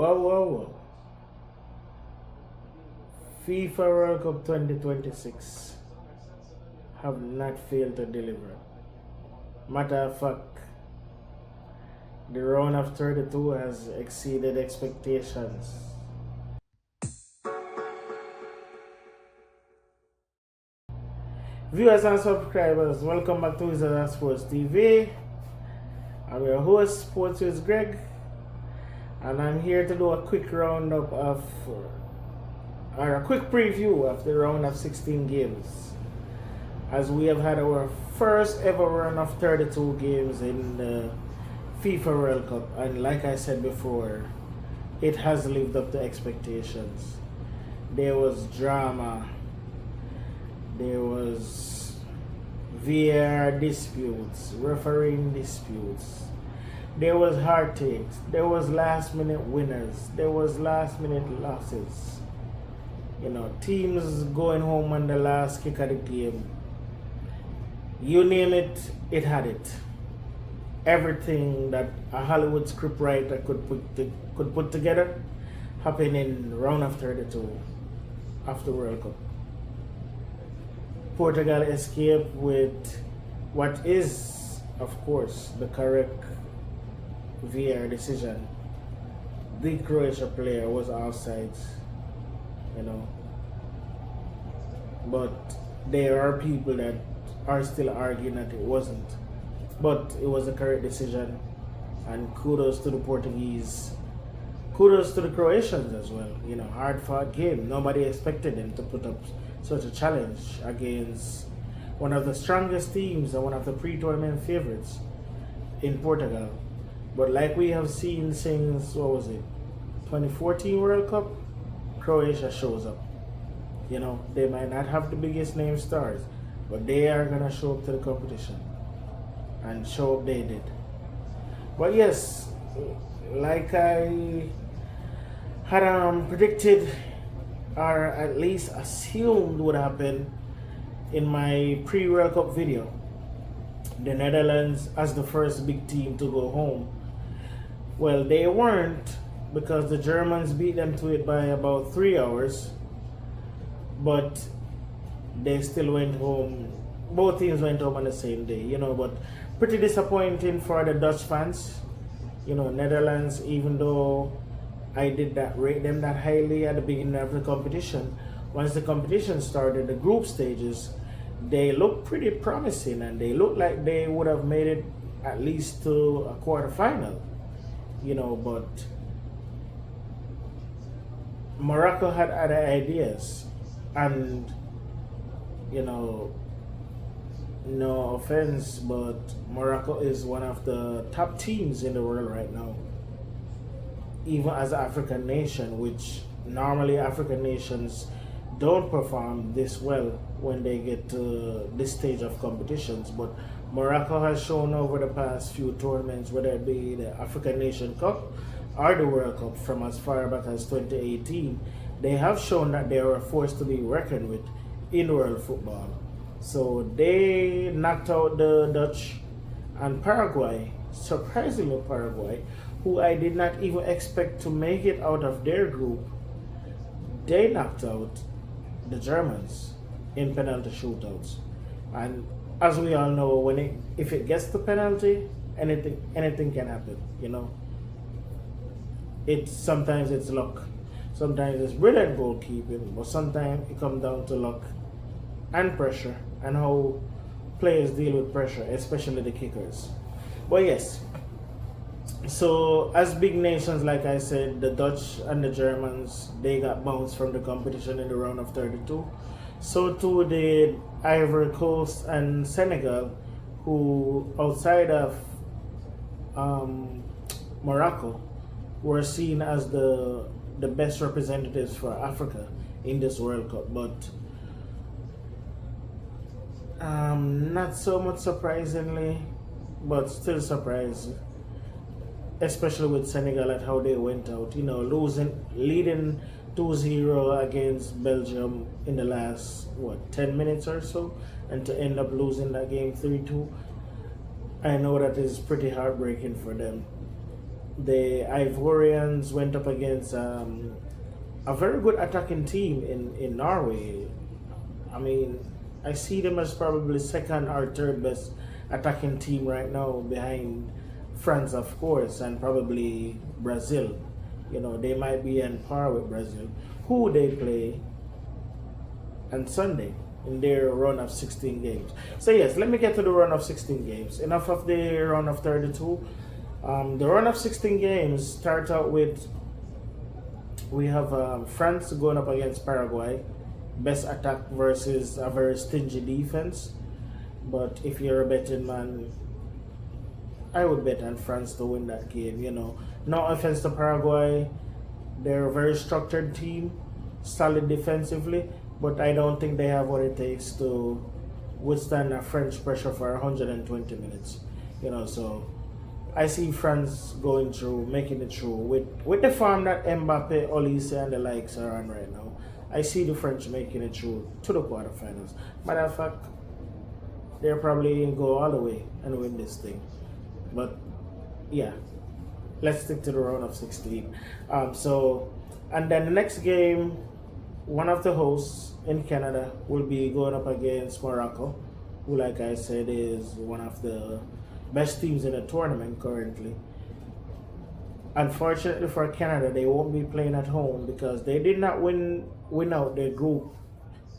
Whoa. FIFA World Cup 2026 have not failed to deliver. Matter of fact, the round of 32 has exceeded expectations. Viewers and subscribers, welcome back to Wizard Sports TV. I'm your host, Sports with Greg, and I'm here to do a quick roundup of, or a quick preview of the round of 16 games, as we have had our first ever run of 32 games in the FIFA World Cup, and like I said before, it has lived up to expectations. There was drama, there was VAR disputes, refereeing disputes, there was heartaches, there was last minute winners, there was last minute losses. Teams going home on the last kick of the game. You name it, it had it. Everything that a Hollywood scriptwriter could put together happened in round of 32 of the World Cup. Portugal escaped with what is, of course, the correct VAR decision. The Croatia player was offsides, but there are people that are still arguing that it wasn't. But it was the correct decision, and kudos to the Portuguese, kudos to the Croatians as well. Hard fought game. Nobody expected them to put up such a challenge against one of the strongest teams and one of the pre-tournament favorites in Portugal. But like we have seen since, 2014 World Cup, Croatia shows up. They might not have the biggest name stars, but they are going to show up to the competition. And show up they did. But yes, like I had predicted, or at least assumed would happen in my pre-World Cup video, the Netherlands as the first big team to go home. Well, they weren't, because the Germans beat them to it by about 3 hours, but they still went home. Both teams went home on the same day, but pretty disappointing for the Dutch fans. Netherlands, even though I did not rate them that highly at the beginning of the competition, once the competition started, the group stages, they looked pretty promising, and they looked like they would have made it at least to a quarterfinal, but Morocco had other ideas, and no offense, but Morocco is one of the top teams in the world right now. Even as an African nation, which normally African nations don't perform this well when they get to this stage of competitions. But Morocco has shown over the past few tournaments, whether it be the African Nation Cup or the World Cup from as far back as 2018, they have shown that they are a force to be reckoned with in world football. So they knocked out the Dutch, and Paraguay, surprisingly Paraguay, who I did not even expect to make it out of their group, they knocked out the Germans in penalty shootouts. And as we all know, if it gets to penalty, anything can happen. Sometimes it's luck, sometimes it's brilliant goalkeeping, but sometimes it comes down to luck and pressure, and how players deal with pressure, especially the kickers. But yes, so as big nations, like I said, the Dutch and the Germans, they got bounced from the competition in the round of 32. So too did Ivory Coast and Senegal, who outside of Morocco were seen as the best representatives for Africa in this World Cup. But not so much surprisingly, but still surprised, especially with Senegal at how they went out, leading 2-0 against Belgium in the last 10 minutes or so, and to end up losing that game 3-2. I know that is pretty heartbreaking for them. The Ivorians went up against a very good attacking team in Norway. I mean, I see them as probably second or third best attacking team right now behind France, of course, and probably Brazil. You know, they might be on par with Brazil, who they play on Sunday in their run of 16 games. So, yes, let me get to the run of 16 games. Enough of the run of 32. The run of 16 games start out with we have France going up against Paraguay. Best attack versus a very stingy defense. But if you're a betting man, I would bet on France to win that game. You know, no offense to Paraguay, they're a very structured team, solid defensively, but I don't think they have what it takes to withstand a French pressure for 120 minutes. You know, so I see France going through, making it through with the form that Mbappe, Olise, and the likes are on right now. I see the French making it through to the quarterfinals. Matter of fact, they'll probably go all the way and win this thing. But yeah, let's stick to the round of 16. And then the next game, one of the hosts in Canada will be going up against Morocco, who, like I said, is one of the best teams in the tournament currently. Unfortunately for Canada, they won't be playing at home because they did not win out their group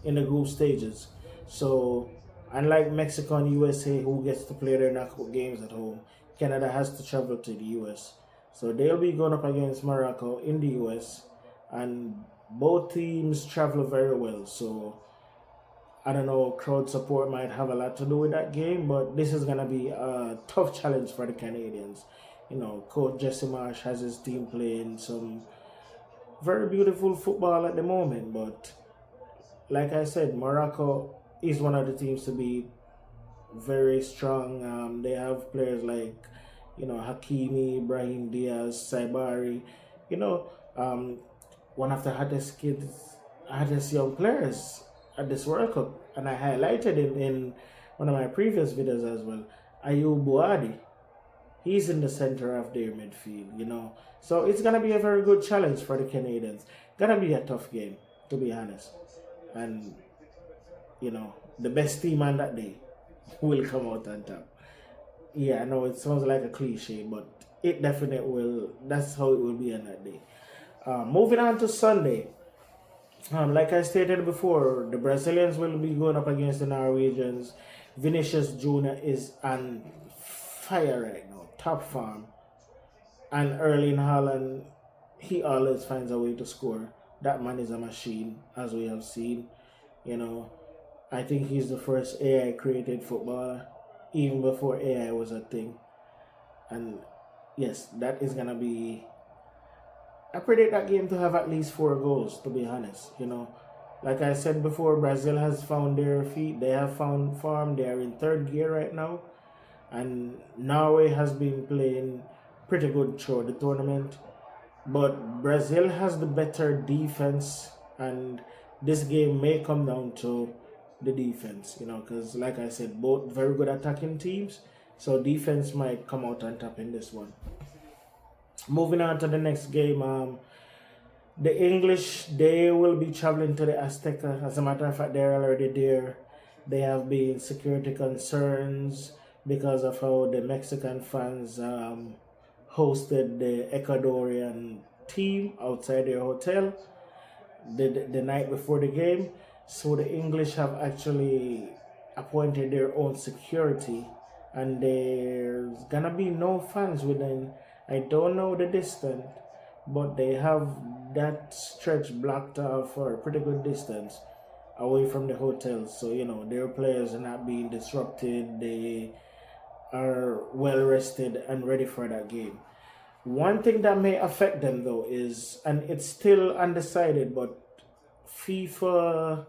in the group stages. So, unlike Mexico and USA, who gets to play their knockout games at home, Canada has to travel to the US. So they'll be going up against Morocco in the US, and both teams travel very well. So I don't know, crowd support might have a lot to do with that game, but this is gonna be a tough challenge for the Canadians. You know, Coach Jesse Marsh has his team playing some very beautiful football at the moment, but like I said, Morocco is one of the teams to be very strong. They have players like, you know, Hakimi, Brahim Diaz, Saibari, you know, one of the hottest kids, hottest young players at this World Cup. And I highlighted him in one of my previous videos as well, Ayub Buadi. He's in the center of their midfield, you know. So it's going to be a very good challenge for the Canadians. Going to be a tough game, to be honest. And, you know, the best team on that day will come out on top. Yeah, I know it sounds like a cliche, but it definitely will. That's how it will be on that day. Moving on to Sunday. Like I stated before, the Brazilians will be going up against the Norwegians. Vinicius Jr. is on fire right now, top form. And Erling Haaland, he always finds a way to score. That man is a machine, as we have seen. You know, I think he's the first AI created footballer, even before AI was a thing. And yes, that is gonna be. I predict that game to have at least 4 goals. To be honest, you know, like I said before, Brazil has found their feet. They have found form. They are in third gear right now, and Norway has been playing pretty good throughout the tournament. But Brazil has the better defense, and this game may come down to the defense, you know, because like I said, both very good attacking teams, so defense might come out on top in this one. Moving on to the next game, the English, they will be traveling to the Azteca. As a matter of fact, they're already there. They have been security concerns because of how the Mexican fans hosted the Ecuadorian team outside their hotel the night before the game. So the English have actually appointed their own security, and there's gonna be no fans within, I don't know the distance, but they have that stretch blocked off for a pretty good distance away from the hotel. So, you know, their players are not being disrupted. They are well rested and ready for that game. One thing that may affect them though is, and it's still undecided, but FIFA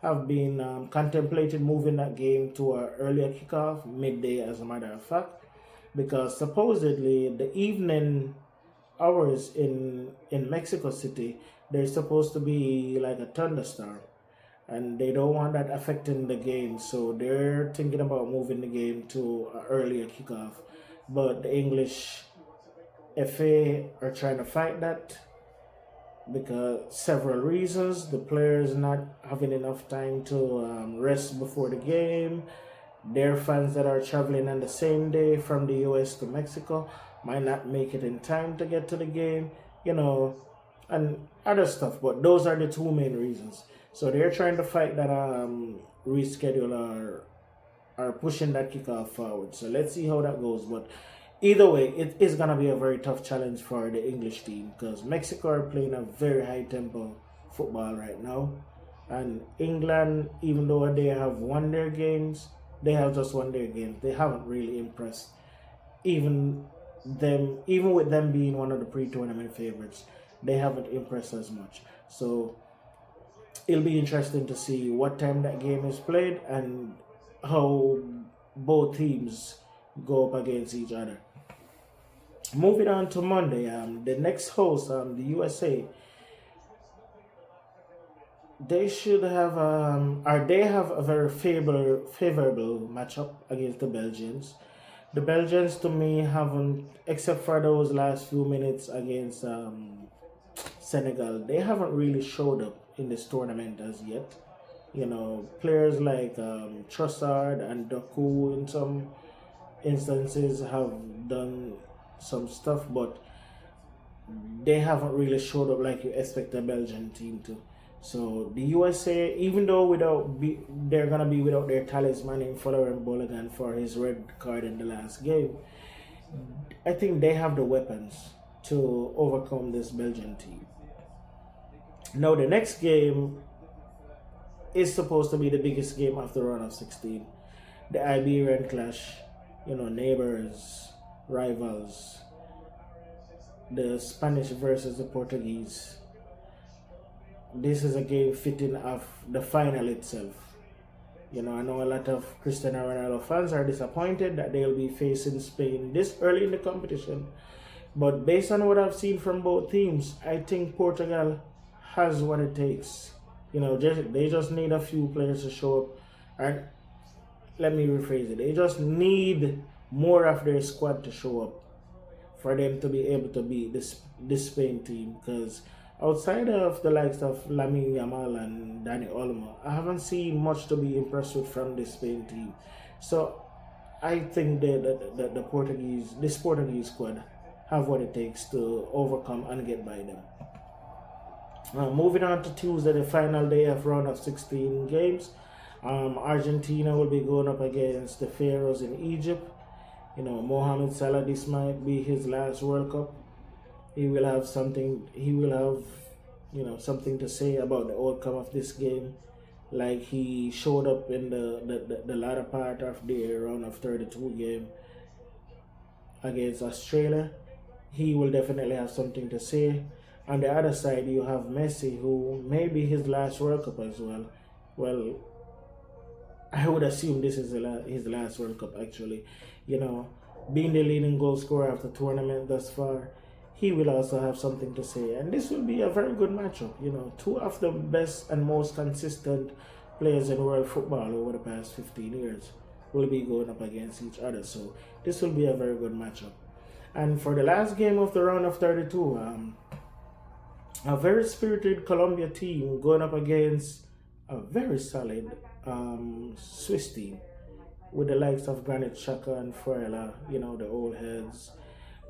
have been contemplating moving that game to an earlier kickoff, midday as a matter of fact, because supposedly the evening hours in Mexico City, there's supposed to be like a thunderstorm, and they don't want that affecting the game, so they're thinking about moving the game to an earlier kickoff. But the English, FA are trying to fight that because several reasons. The players not having enough time to rest before the game. Their fans that are traveling on the same day from the US to Mexico might not make it in time to get to the game, you know, and other stuff. But those are the two main reasons. So they're trying to fight that reschedule or pushing that kickoff forward. So let's see how that goes. But either way, it is gonna be a very tough challenge for the English team because Mexico are playing a very high tempo football right now, and England, even though they have won their games, they have just won their games. They haven't really impressed. Even with them being one of the pre-tournament favorites, they haven't impressed as much. So it'll be interesting to see what time that game is played and how both teams go up against each other. Moving on to Monday, the next host, the USA, they should have or they have a very favorable matchup against the Belgians. The Belgians, to me, haven't, except for those last few minutes against Senegal, they haven't really showed up in this tournament as yet. You know, players like Trossard and Doku in some instances have done some stuff, but they haven't really showed up like you expect a Belgian team to. So the USA, even though they're gonna be without their talisman in Folarin Balogun for his red card in the last game, I think they have the weapons to overcome this Belgian team. Now the next game is supposed to be the biggest game of the round of 16, the Iberian clash. You know, neighbors, rivals, the Spanish versus the Portuguese. This is a game fitting of the final itself. You know, I know a lot of Cristiano Ronaldo fans are disappointed that they'll be facing Spain this early in the competition. But based on what I've seen from both teams, I think Portugal has what it takes. You know, they just need a few players to show up. And let me rephrase it. They just need more of their squad to show up for them to be able to beat this Spain team. Because outside of the likes of Lamine Yamal and Dani Olmo, I haven't seen much to be impressed with from this Spain team. So I think that the this Portuguese squad have what it takes to overcome and get by them. Now, moving on to Tuesday, the final day of round of 16 games. Argentina will be going up against the Pharaohs in Egypt. You know, Mohamed Salah, this might be his last World Cup. He will have something to say about the outcome of this game. Like he showed up in the latter part of the round of 32 game against Australia. He will definitely have something to say. On the other side, you have Messi, who may be his last World Cup as well. Well, I would assume this is his last World Cup, actually. You know, being the leading goal scorer of the tournament thus far, he will also have something to say. And this will be a very good matchup. You know, two of the best and most consistent players in world football over the past 15 years will be going up against each other. So this will be a very good matchup. And for the last game of the round of 32, a very spirited Colombia team going up against a very solid Swiss team with the likes of Granit Xhaka and Fuela, you know, the old heads,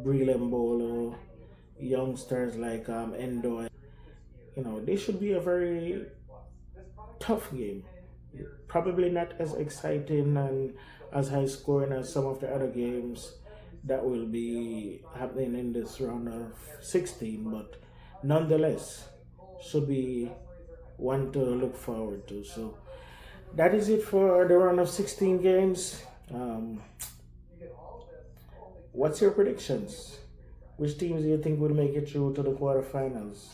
Brillembolo, youngsters like Endo. You know, they should be a very tough game. Probably not as exciting and as high scoring as some of the other games that will be happening in this round of 16, but nonetheless should be one to look forward to. So that is it for the round of 16 games. What's your predictions? Which teams do you think will make it through to the quarterfinals?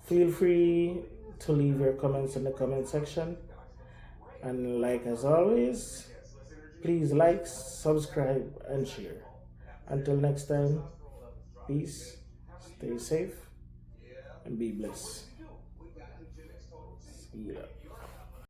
Feel free to leave your comments in the comment section. And like as always, please like, subscribe, and share. Until next time, peace, stay safe, and be blessed. See ya.